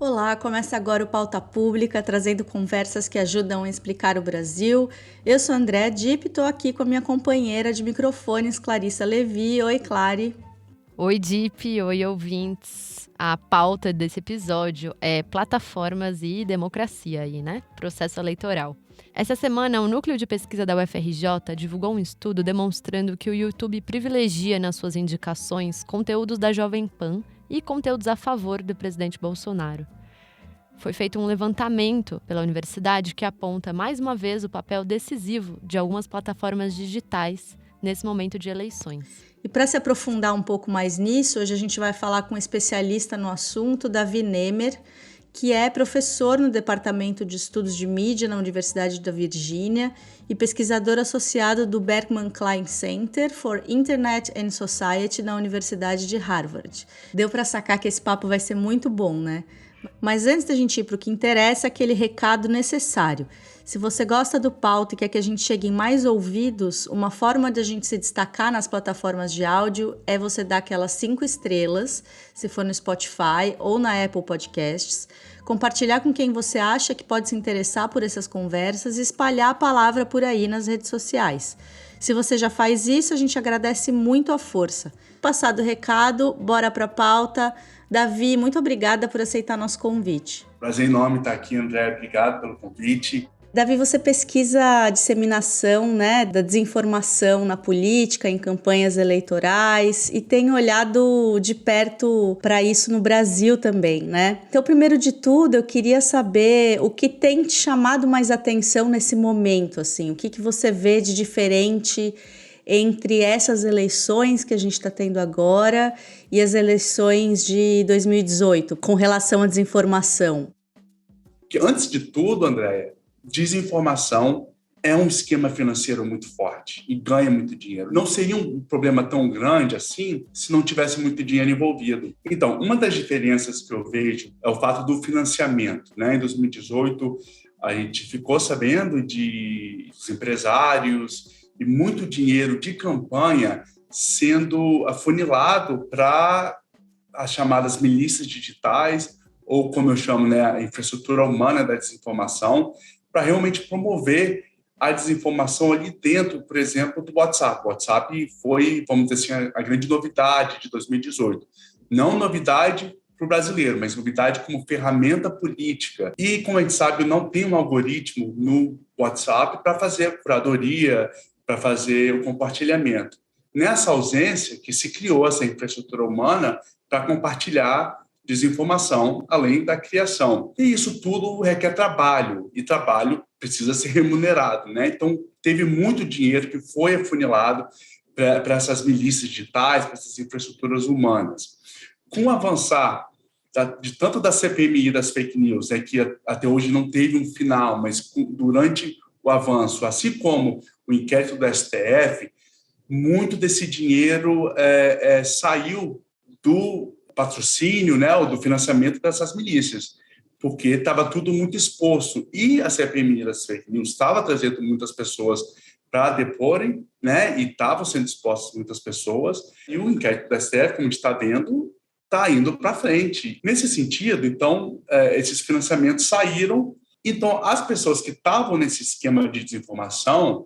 Olá, começa agora o Pauta Pública, trazendo conversas que ajudam a explicar o Brasil. Eu sou Andréa Dipp e estou aqui com a minha companheira de microfones, Clarissa Levi. Oi, Clary. Oi, Dipp. Oi, ouvintes. A pauta desse episódio é plataformas e democracia aí, né? Processo eleitoral. Essa semana, o Núcleo de Pesquisa da UFRJ divulgou um estudo demonstrando que o YouTube privilegia nas suas indicações conteúdos da Jovem Pan e conteúdos a favor do presidente Bolsonaro. Foi feito um levantamento pela universidade que aponta mais uma vez o papel decisivo de algumas plataformas digitais nesse momento de eleições. E para se aprofundar um pouco mais nisso, hoje a gente vai falar com um especialista no assunto, Davi Nemer, que é professor no Departamento de Estudos de Mídia na Universidade da Virgínia e pesquisador associado do Berkman Klein Center for Internet and Society na Universidade de Harvard. Deu para sacar que esse papo vai ser muito bom, né? Mas antes da gente ir para o que interessa, aquele recado necessário. Se você gosta do Pauta e quer que a gente chegue em mais ouvidos, uma forma de a gente se destacar nas plataformas de áudio é você dar aquelas 5 estrelas, se for no Spotify ou na Apple Podcasts, compartilhar com quem você acha que pode se interessar por essas conversas e espalhar a palavra por aí nas redes sociais. Se você já faz isso, a gente agradece muito a força. Passado o recado, bora para a pauta. Davi, muito obrigada por aceitar nosso convite. Prazer enorme estar aqui, André. Obrigado pelo convite. Davi, você pesquisa a disseminação, da desinformação na política, em campanhas eleitorais e tem olhado de perto para isso no Brasil também, né? Então, primeiro de tudo, eu queria saber o que tem te chamado mais atenção nesse momento, assim, o que você vê de diferente entre essas eleições que a gente está tendo agora e as eleições de 2018, com relação à desinformação? Antes de tudo, Andréia, desinformação é um esquema financeiro muito forte e ganha muito dinheiro. Não seria um problema tão grande assim se não tivesse muito dinheiro envolvido. Então, uma das diferenças que eu vejo é o fato do financiamento, né? Em 2018, a gente ficou sabendo dos empresários e muito dinheiro de campanha sendo afunilado para as chamadas milícias digitais, ou como eu chamo, a infraestrutura humana da desinformação, para realmente promover a desinformação ali dentro, por exemplo, do WhatsApp. O WhatsApp foi, vamos dizer assim, a grande novidade de 2018. Não novidade para o brasileiro, mas novidade como ferramenta política. E, como a gente sabe, não tem um algoritmo no WhatsApp para fazer a curadoria, para fazer o compartilhamento. Nessa ausência que se criou essa infraestrutura humana para compartilhar desinformação, além da criação. E isso tudo requer trabalho, e trabalho precisa ser remunerado, né? Então, teve muito dinheiro que foi afunilado para essas milícias digitais, para essas infraestruturas humanas. Com o avançar de tanto da CPMI das fake news, que até hoje não teve um final, mas durante o avanço, assim como o inquérito do STF, muito desse dinheiro saiu do patrocínio, ou do financiamento dessas milícias, porque estava tudo muito exposto. E a CPMI das fake news estava trazendo muitas pessoas para deporem, e estavam sendo expostas muitas pessoas, e o inquérito do STF, como a gente está vendo, está indo para frente. Nesse sentido, então, esses financiamentos saíram. Então, as pessoas que estavam nesse esquema de desinformação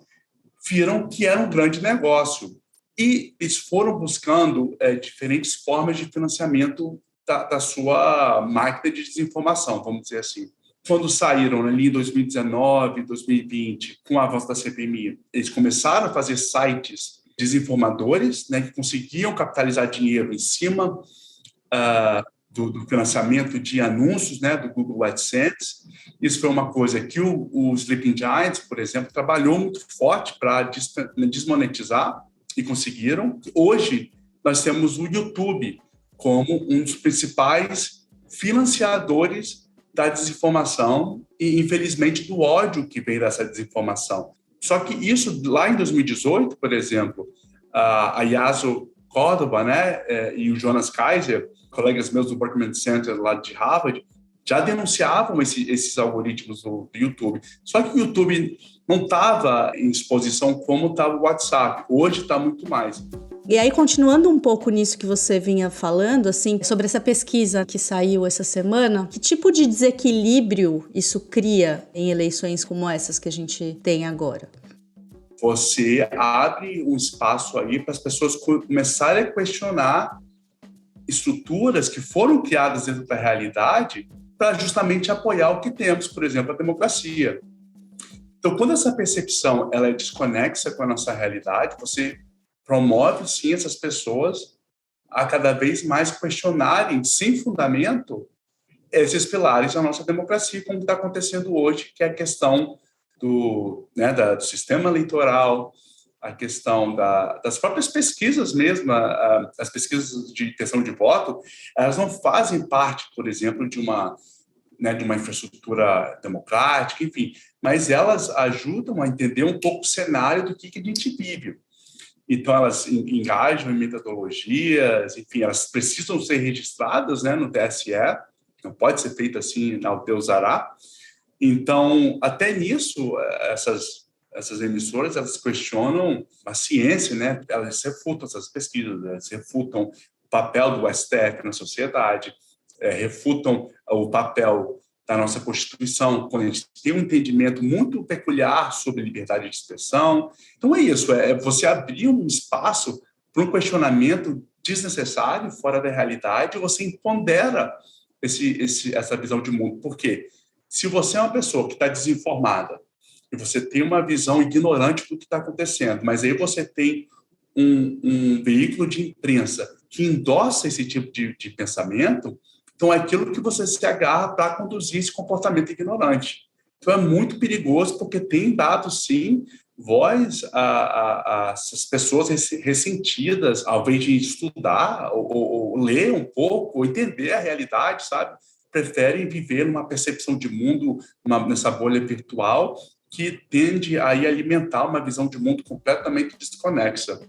viram que era um grande negócio. E eles foram buscando diferentes formas de financiamento da sua máquina de desinformação, vamos dizer assim. Quando saíram ali em 2019, 2020, com o avanço da CPMI, eles começaram a fazer sites desinformadores, que conseguiam capitalizar dinheiro em cima do financiamento de anúncios, do Google AdSense. Isso foi uma coisa que o Sleeping Giants, por exemplo, trabalhou muito forte para desmonetizar, e conseguiram. Hoje, nós temos o YouTube como um dos principais financiadores da desinformação e, infelizmente, do ódio que vem dessa desinformação. Só que isso, lá em 2018, por exemplo, a Yasu Córdoba, e o Jonas Kaiser, colegas meus do Berkman Center lá de Harvard, já denunciavam esses algoritmos do YouTube. Só que o YouTube não estava em exposição como estava o WhatsApp. Hoje está muito mais. E aí, continuando um pouco nisso que você vinha falando, assim, sobre essa pesquisa que saiu essa semana, que tipo de desequilíbrio isso cria em eleições como essas que a gente tem agora? Você abre um espaço aí para as pessoas começarem a questionar estruturas que foram criadas dentro da realidade para justamente apoiar o que temos, por exemplo, a democracia. Então, quando essa percepção ela é desconexa com a nossa realidade, você promove, sim, essas pessoas a cada vez mais questionarem, sem fundamento, esses pilares da nossa democracia, como está acontecendo hoje, que é a questão do sistema eleitoral, a questão das próprias pesquisas mesmo, as pesquisas de intenção de voto, elas não fazem parte, por exemplo, de uma infraestrutura democrática, enfim, mas elas ajudam a entender um pouco o cenário do que a gente vive. Então, elas engajam em metodologias, enfim, elas precisam ser registradas, né, no TSE, não pode ser feito assim ao Deus dará. Então, até nisso, essas emissoras, elas questionam a ciência, né? Elas refutam essas pesquisas, elas refutam o papel do STF na sociedade, refutam o papel da nossa Constituição, quando a gente tem um entendimento muito peculiar sobre liberdade de expressão. Então, é isso, é você abrir um espaço para um questionamento desnecessário, fora da realidade, você empodera essa visão de mundo. Por quê? Se você é uma pessoa que está desinformada e você tem uma visão ignorante do que está acontecendo, mas aí você tem um veículo de imprensa que endossa esse tipo de pensamento, então é aquilo que você se agarra para conduzir esse comportamento ignorante. Então é muito perigoso, porque tem dado, sim, voz a essas pessoas ressentidas, ao invés de estudar ou ler um pouco, ou entender a realidade, sabe? Preferem viver numa percepção de mundo, nessa bolha virtual, que tende a alimentar uma visão de mundo completamente desconexa.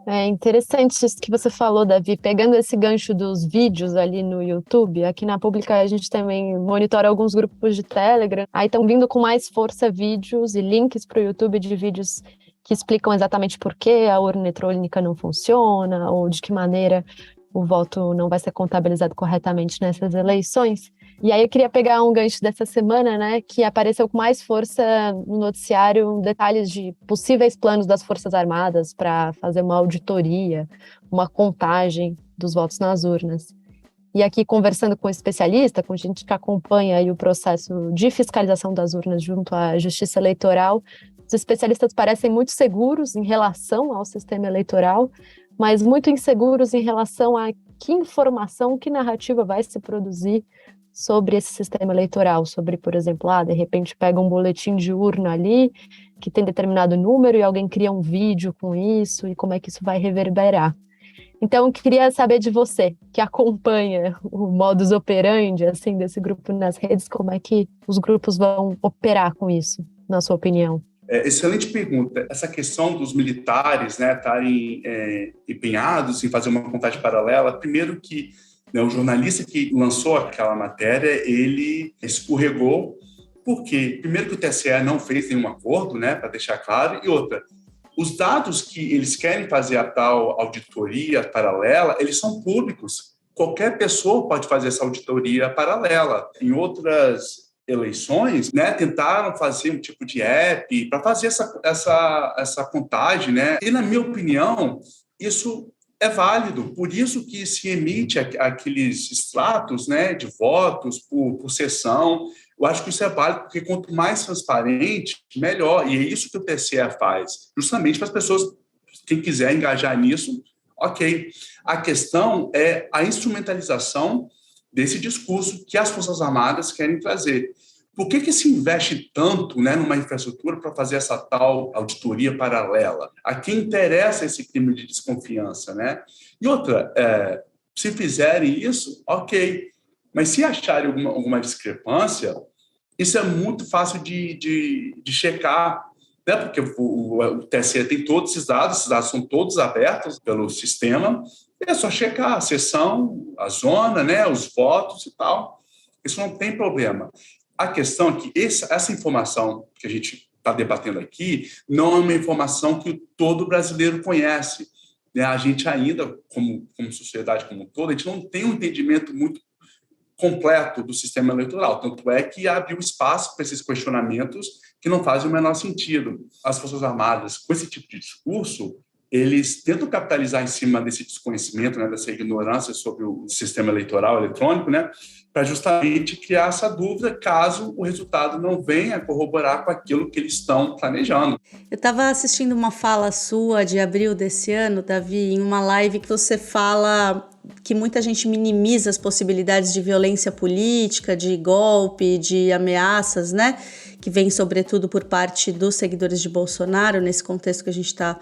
É interessante isso que você falou, Davi. Pegando esse gancho dos vídeos ali no YouTube, aqui na Pública a gente também monitora alguns grupos de Telegram. Aí estão vindo com mais força vídeos e links para o YouTube de vídeos que explicam exatamente por que a urna eletrônica não funciona ou de que maneira o voto não vai ser contabilizado corretamente nessas eleições. E aí eu queria pegar um gancho dessa semana, né, que apareceu com mais força no noticiário detalhes de possíveis planos das Forças Armadas para fazer uma auditoria, uma contagem dos votos nas urnas. E aqui, conversando com especialista, com gente que acompanha aí o processo de fiscalização das urnas junto à Justiça Eleitoral, os especialistas parecem muito seguros em relação ao sistema eleitoral, mas muito inseguros em relação a que informação, que narrativa vai se produzir sobre esse sistema eleitoral, sobre, por exemplo, de repente pega um boletim de urna ali, que tem determinado número e alguém cria um vídeo com isso, e como é que isso vai reverberar. Então, eu queria saber de você, que acompanha o modus operandi, assim, desse grupo nas redes, como é que os grupos vão operar com isso, na sua opinião? Excelente pergunta. Essa questão dos militares, né, estarem empenhados em fazer uma contagem paralela, primeiro que, né, o jornalista que lançou aquela matéria, ele escorregou, porque, primeiro, que o TSE não fez nenhum acordo, né, para deixar claro, e outra, os dados que eles querem fazer a tal auditoria paralela, eles são públicos. Qualquer pessoa pode fazer essa auditoria paralela. Em outras eleições, né, tentaram fazer um tipo de app para fazer essa contagem, né? E, na minha opinião, isso é válido. Por isso que se emite aqueles extratos, né, de votos por sessão. Eu acho que isso é válido, porque quanto mais transparente, melhor. E é isso que o TSE faz, justamente para as pessoas, quem quiser engajar nisso, ok. A questão é a instrumentalização desse discurso que as Forças Armadas querem trazer. Por que se investe tanto, né, numa infraestrutura para fazer essa tal auditoria paralela? A quem interessa esse crime de desconfiança, né? E outra, se fizerem isso, ok. Mas se acharem alguma discrepância, isso é muito fácil de checar, né? Porque o TSE tem todos esses dados são todos abertos pelo sistema, é só checar a sessão, a zona, né, os votos e tal. Isso não tem problema. A questão é que essa informação que a gente está debatendo aqui não é uma informação que todo brasileiro conhece. né, a gente ainda, como sociedade como um todo, a gente não tem um entendimento muito completo do sistema eleitoral. Tanto é que abriu espaço para esses questionamentos que não fazem o menor sentido. As Forças Armadas, com esse tipo de discurso, eles tentam capitalizar em cima desse desconhecimento, né, dessa ignorância sobre o sistema eleitoral eletrônico, né, para justamente criar essa dúvida caso o resultado não venha corroborar com aquilo que eles estão planejando. Eu estava assistindo uma fala sua de abril desse ano, Davi, em uma live que você fala que muita gente minimiza as possibilidades de violência política, de golpe, de ameaças, né, que vem sobretudo por parte dos seguidores de Bolsonaro, nesse contexto que a gente está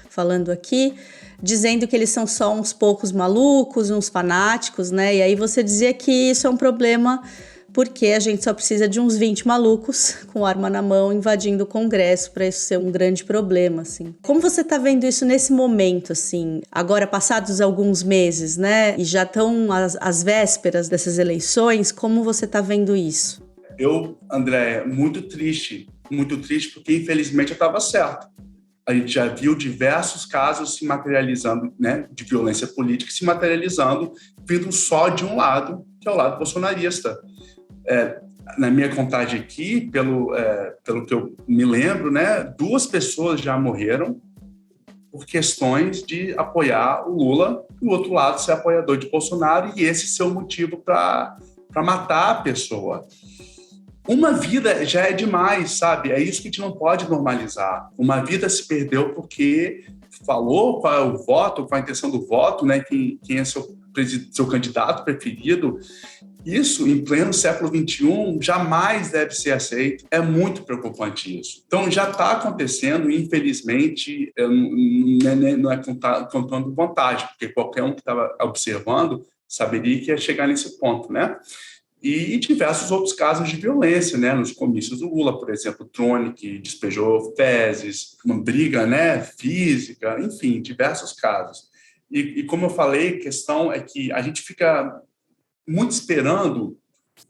falando aqui, dizendo que eles são só uns poucos malucos, uns fanáticos, né? E aí você dizia que isso é um problema porque a gente só precisa de uns 20 malucos com arma na mão invadindo o Congresso para isso ser um grande problema, assim. Como você está vendo isso nesse momento, assim, agora passados alguns meses, né? E já estão as vésperas dessas eleições, como você está vendo isso? Eu, André, muito triste porque infelizmente eu estava certo. A gente já viu diversos casos se materializando, né, de violência política se materializando, vindo só de um lado, que é o lado bolsonarista. Na minha contagem aqui, pelo que eu me lembro, né, 2 pessoas já morreram por questões de apoiar o Lula e o outro lado ser apoiador de Bolsonaro e esse ser o motivo para matar a pessoa. Uma vida já é demais, sabe? É isso que a gente não pode normalizar. Uma vida se perdeu porque falou qual é o voto, qual é a intenção do voto, né? Quem é seu candidato preferido. Isso, em pleno século XXI, jamais deve ser aceito. É muito preocupante isso. Então, já está acontecendo, infelizmente, não é contando vantagem, porque qualquer um que estava observando saberia que ia chegar nesse ponto, né? E diversos outros casos de violência, né? Nos comícios do Lula, por exemplo, o Trone, que despejou fezes, uma briga, né, física, enfim, diversos casos. E como eu falei, a questão é que a gente fica muito esperando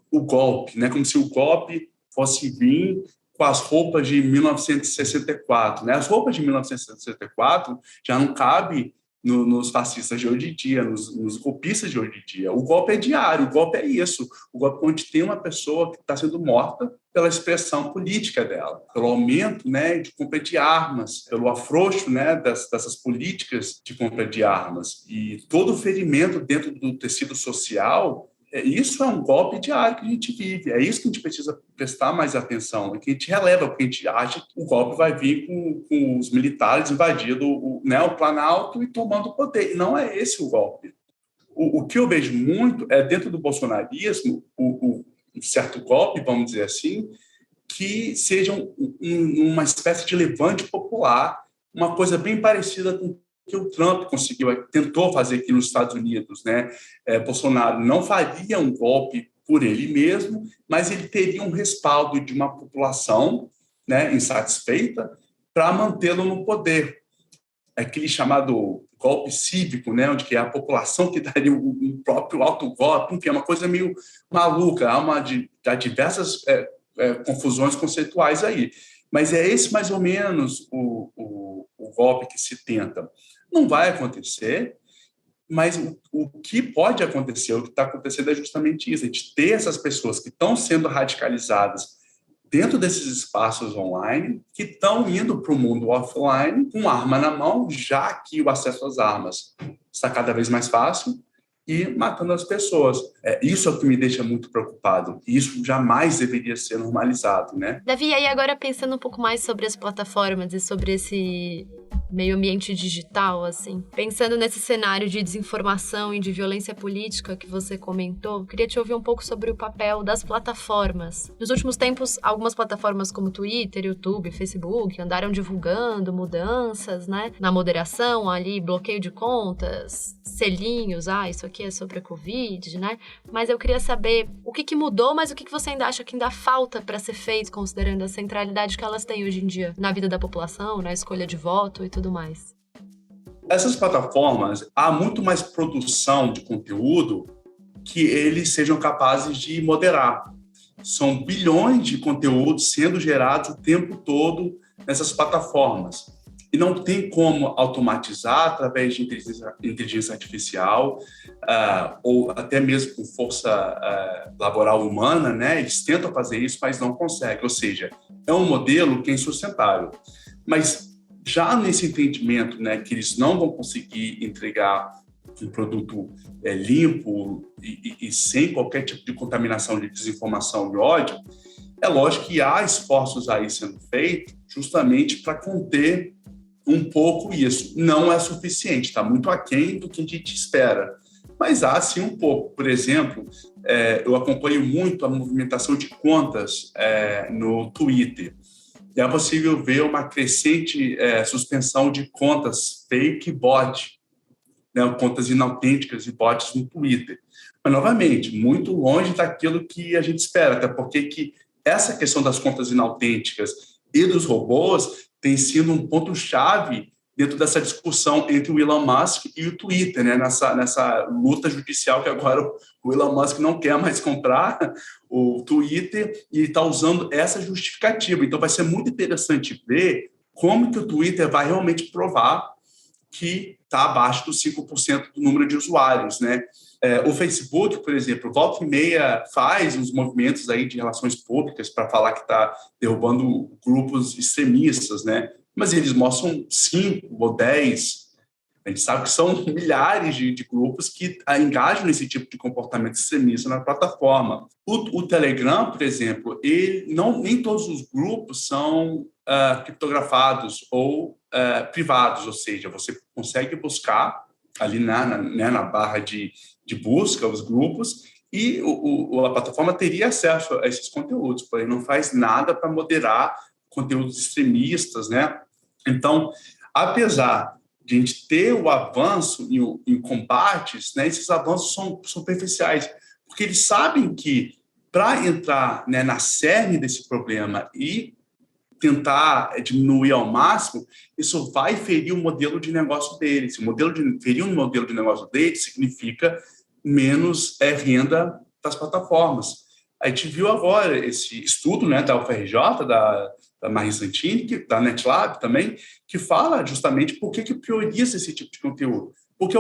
o golpe, né? Como se o golpe fosse vir com as roupas de 1964, né? As roupas de 1964 já não cabem nos fascistas de hoje em dia, nos golpistas de hoje em dia. O golpe é diário, o golpe é isso. O golpe é onde tem uma pessoa que está sendo morta pela expressão política dela, pelo aumento, né, de compra de armas, pelo afrouxo, né, dessas políticas de compra de armas. E todo o ferimento dentro do tecido social, isso é um golpe diário que a gente vive. É isso que a gente precisa prestar mais atenção, é que a gente releva, porque a gente acha que o golpe vai vir com os militares invadindo o Planalto e tomando o poder. E não é esse o golpe. O que eu vejo muito é, dentro do bolsonarismo, um certo golpe, vamos dizer assim, que seja uma espécie de levante popular, uma coisa bem parecida com que o Trump tentou fazer aqui nos Estados Unidos, né? Bolsonaro não faria um golpe por ele mesmo, mas ele teria um respaldo de uma população, né, insatisfeita para mantê-lo no poder. Aquele chamado golpe cívico, né, onde que é a população que daria o próprio autogolpe, enfim, é uma coisa meio maluca, há diversas confusões conceituais aí. Mas é esse mais ou menos o golpe que se tenta. Não vai acontecer, mas o que pode acontecer, o que está acontecendo é justamente isso, a gente ter essas pessoas que estão sendo radicalizadas dentro desses espaços online, que estão indo para o mundo offline com arma na mão, já que o acesso às armas está cada vez mais fácil, e matando as pessoas. Isso é o que me deixa muito preocupado. E isso jamais deveria ser normalizado, né? Davi, aí agora pensando um pouco mais sobre as plataformas e sobre esse meio ambiente digital, assim, pensando nesse cenário de desinformação e de violência política que você comentou, queria te ouvir um pouco sobre o papel das plataformas. Nos últimos tempos, algumas plataformas como Twitter, YouTube, Facebook andaram divulgando mudanças, né, na moderação, ali, bloqueio de contas, selinhos, isso aqui é sobre a Covid, né? Mas eu queria saber o que mudou, mas o que você ainda acha que ainda falta para ser feito, considerando a centralidade que elas têm hoje em dia na vida da população, na escolha de voto e tudo mais. Essas plataformas, há muito mais produção de conteúdo que eles sejam capazes de moderar. São bilhões de conteúdos sendo gerados o tempo todo nessas plataformas. e não tem como automatizar através de inteligência artificial, ou até mesmo com força laboral humana, né? Eles tentam fazer isso, mas não conseguem. Ou seja, é um modelo que é insustentável. Mas já nesse entendimento, né, que eles não vão conseguir entregar um produto limpo e sem qualquer tipo de contaminação, de desinformação e ódio, é lógico que há esforços aí sendo feitos justamente para conter um pouco isso. Não é suficiente, está muito aquém do que a gente espera, mas há sim um pouco. Por exemplo, eu acompanho muito a movimentação de contas no Twitter. É possível ver uma crescente suspensão de contas fake bot, né, contas inautênticas e bots no Twitter. Mas, novamente, muito longe daquilo que a gente espera, até porque que essa questão das contas inautênticas e dos robôs tem sido um ponto-chave dentro dessa discussão entre o Elon Musk e o Twitter, né? Nessa luta judicial que agora o Elon Musk não quer mais comprar o Twitter e está usando essa justificativa. Então, vai ser muito interessante ver como que o Twitter vai realmente provar que está abaixo dos 5% do número de usuários, né? O Facebook, por exemplo, volta e meia faz uns movimentos aí de relações públicas para falar que está derrubando grupos extremistas, né? Mas eles mostram 5 ou 10. A gente sabe que são milhares de grupos que engajam nesse tipo de comportamento extremista na plataforma. O Telegram, por exemplo, nem todos os grupos são criptografados ou privados, ou seja, você consegue buscar ali na barra de busca os grupos e a plataforma teria acesso a esses conteúdos, porém não faz nada para moderar conteúdos extremistas, né? Então, apesar de a gente ter o avanço em combates, né, esses avanços são superficiais, porque eles sabem que para entrar, né, na cerne desse problema e tentar diminuir ao máximo, isso vai ferir o modelo de negócio deles. Ferir um modelo de negócio deles significa menos renda das plataformas. A gente viu agora esse estudo, né, da UFRJ, da Marie Santini, da NetLab também, que fala justamente por que prioriza esse tipo de conteúdo. Porque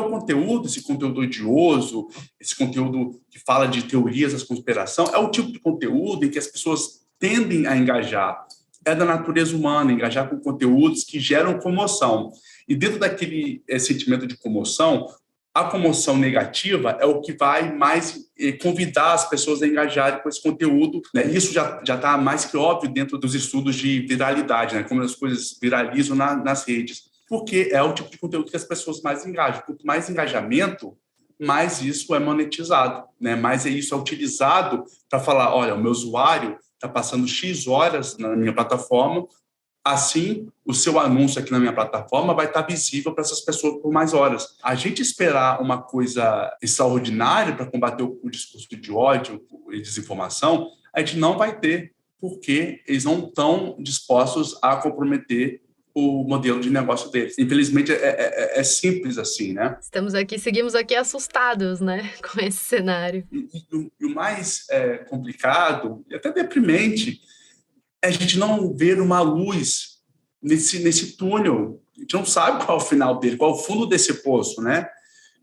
esse conteúdo odioso, esse conteúdo que fala de teorias da conspiração, é o tipo de conteúdo em que as pessoas tendem a engajar. É da natureza humana, engajar com conteúdos que geram comoção. E dentro daquele sentimento de comoção, a comoção negativa é o que vai mais convidar as pessoas a engajarem com esse conteúdo, né? Isso já está mais que óbvio dentro dos estudos de viralidade, né? Como as coisas viralizam nas redes, porque é o tipo de conteúdo que as pessoas mais engajam. Quanto mais engajamento, mais isso é monetizado, né? Mais isso é utilizado para falar, olha, o meu usuário está passando X horas na minha plataforma, assim, o seu anúncio aqui na minha plataforma vai estar visível para essas pessoas por mais horas. A gente esperar uma coisa extraordinária para combater o discurso de ódio e desinformação, a gente não vai ter, porque eles não estão dispostos a comprometer o modelo de negócio deles. Infelizmente, é simples assim, né? Seguimos aqui assustados, né, com esse cenário. E o mais complicado, e até deprimente, é a gente não ver uma luz nesse túnel. A gente não sabe qual é o final dele, qual é o fundo desse poço, né?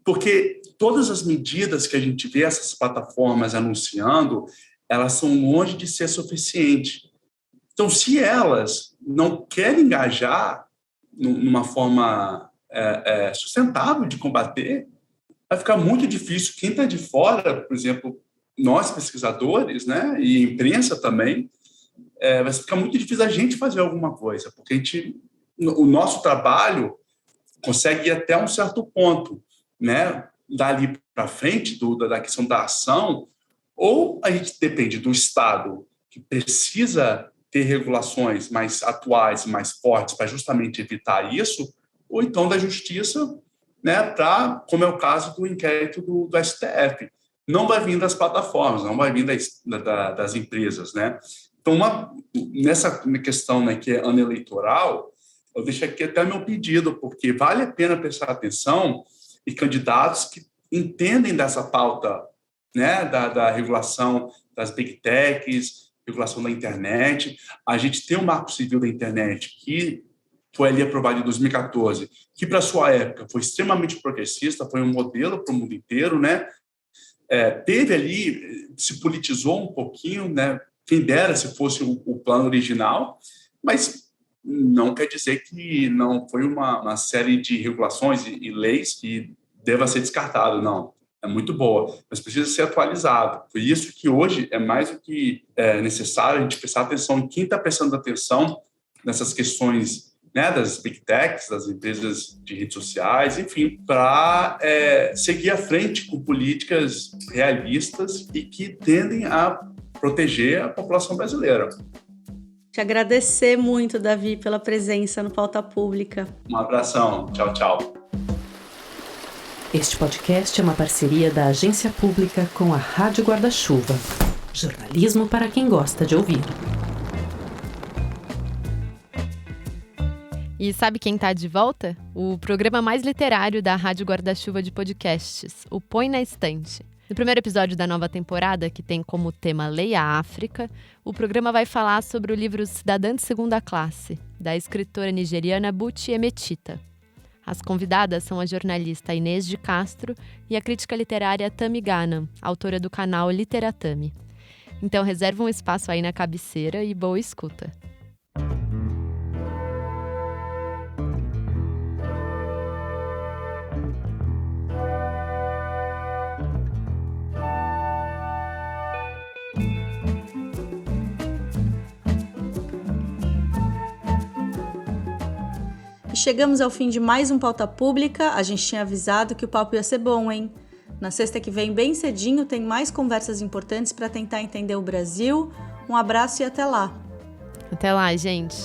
Porque todas as medidas que a gente vê essas plataformas anunciando, elas são longe de ser suficientes. Então, se elas não querem engajar numa forma sustentável de combater, vai ficar muito difícil. Quem está de fora, por exemplo, nós pesquisadores, né, e a imprensa também, vai ficar muito difícil a gente fazer alguma coisa, porque o nosso trabalho consegue ir até um certo ponto, né? Dali para frente, da questão da ação, ou a gente depende do Estado, que precisa ter regulações mais atuais, mais fortes, para justamente evitar isso, ou então da Justiça, né? Como é o caso do inquérito do STF. Não vai vir das plataformas, não vai vir das empresas, né? Então, nessa questão, né, que é ano eleitoral, eu deixo aqui até meu pedido, porque vale a pena prestar atenção em candidatos que entendem dessa pauta, né, da regulação das big techs, regulação da internet. A gente tem o Marco Civil da internet que foi ali aprovado em 2014, que para sua época foi extremamente progressista, foi um modelo para o mundo inteiro, né? Teve ali, se politizou um pouquinho, né? Quem dera se fosse o plano original, mas não quer dizer que não foi uma série de regulações e leis que deva ser descartado, não. É muito boa, mas precisa ser atualizado. Por isso que hoje é mais do que necessário a gente prestar atenção em quem está prestando atenção nessas questões, né, das big techs, das empresas de redes sociais, enfim, para seguir à frente com políticas realistas e que tendem a proteger a população brasileira. Te agradecer muito, Davi, pela presença no Pauta Pública. Um abração. Tchau, tchau. Este podcast é uma parceria da Agência Pública com a Rádio Guarda-Chuva. Jornalismo para quem gosta de ouvir. E sabe quem tá de volta? O programa mais literário da Rádio Guarda-Chuva de podcasts, o Põe na Estante. No primeiro episódio da nova temporada, que tem como tema Leia África, o programa vai falar sobre o livro Cidadã de Segunda Classe, da escritora nigeriana Buchi Emetita. As convidadas são a jornalista Inês de Castro e a crítica literária Tami Ganam, autora do canal Literatami. Então reserva um espaço aí na cabeceira e boa escuta. Chegamos ao fim de mais um Pauta Pública. A gente tinha avisado que o papo ia ser bom, hein? Na sexta que vem, bem cedinho, tem mais conversas importantes para tentar entender o Brasil. Um abraço e até lá. Até lá, gente.